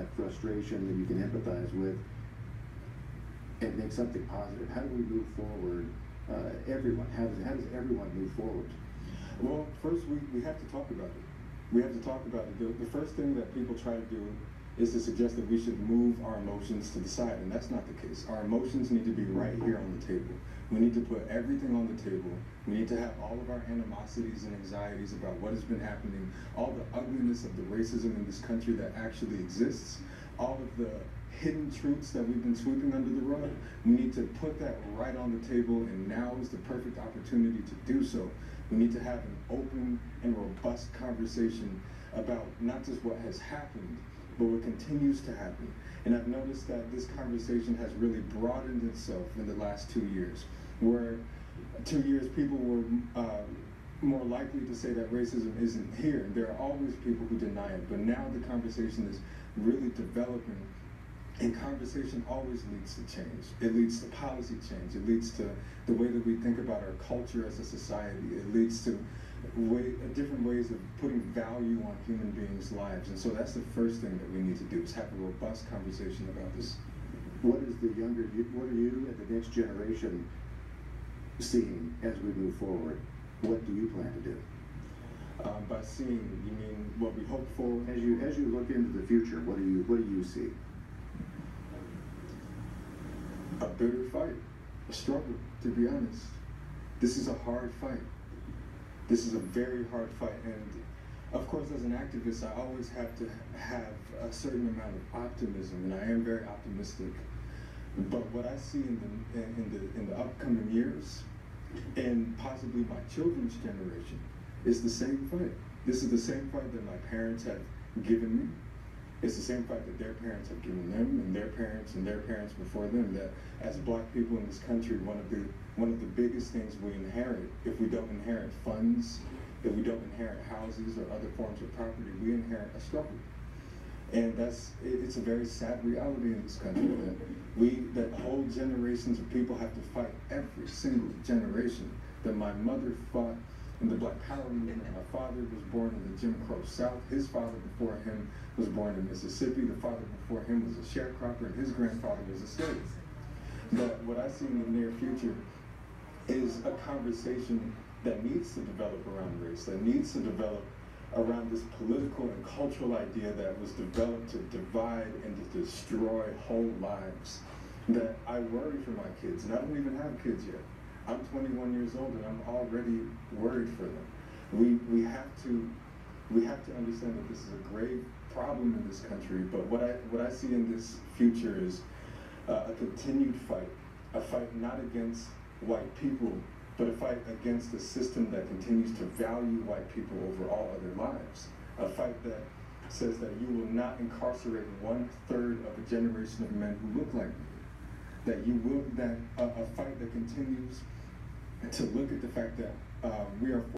that frustration that you can empathize with and make something positive? How do we move forward? Everyone, how does everyone move forward? Well, first we have to talk about it. We have to talk about it. The first thing that people try to do is to suggest that we should move our emotions to the side, and that's not the case. Our emotions need to be right here on the table. We need to put everything on the table. We need to have all of our animosities and anxieties about what has been happening, all the ugliness of the racism in this country that actually exists, all of the hidden truths that we've been sweeping under the rug. We need to put that right on the table, and now is the perfect opportunity to do so. We need to have an open and robust conversation about not just what has happened, but what continues to happen. And I've noticed that this conversation has really broadened itself in the last 2 years, where 2 years people were more likely to say that racism isn't here. There are always people who deny it, but now the conversation is really developing, and conversation always leads to change. It leads to policy change. It leads to the way that we think about our culture as a society. It leads to different ways of putting value on human beings' lives. And so that's the first thing that we need to do, is have a robust conversation about this. What are you and the next generation seeing as we move forward? What do you plan to do? By seeing, you mean what we hope for? As you look into the future, what do you see? A bitter fight, a struggle, to be honest. This is a hard fight. This is a very hard fight, and of course, as an activist, I always have to have a certain amount of optimism, and I am very optimistic. But what I see in the upcoming years, and possibly my children's generation, is the same fight. This is the same fight that my parents have given me. It's the same fight that their parents have given them, and their parents before them. That as Black people in this country, one of the biggest things we inherit, if we don't inherit funds, if we don't inherit houses or other forms of property, we inherit a struggle. And it's a very sad reality in this country that whole generations of people have to fight every single generation. That my mother fought in the Black Power movement. My father was born in the Jim Crow South. His father before him was born in Mississippi. The father before him was a sharecropper, and his grandfather was a slave. But what I see in the near future is a conversation that needs to develop around race, that needs to develop around this political and cultural idea that was developed to divide and to destroy whole lives. That I worry for my kids, and I don't even have kids yet. I'm 21 years old, and I'm already worried for them. We have to understand that this is a grave problem in this country. But what I see in this future is a continued fight, a fight not against white people, but a fight against a system that continues to value white people over all other lives. A fight that says that you will not incarcerate 1/3 of a generation of men who look like me. A fight that continues to look at the fact that we are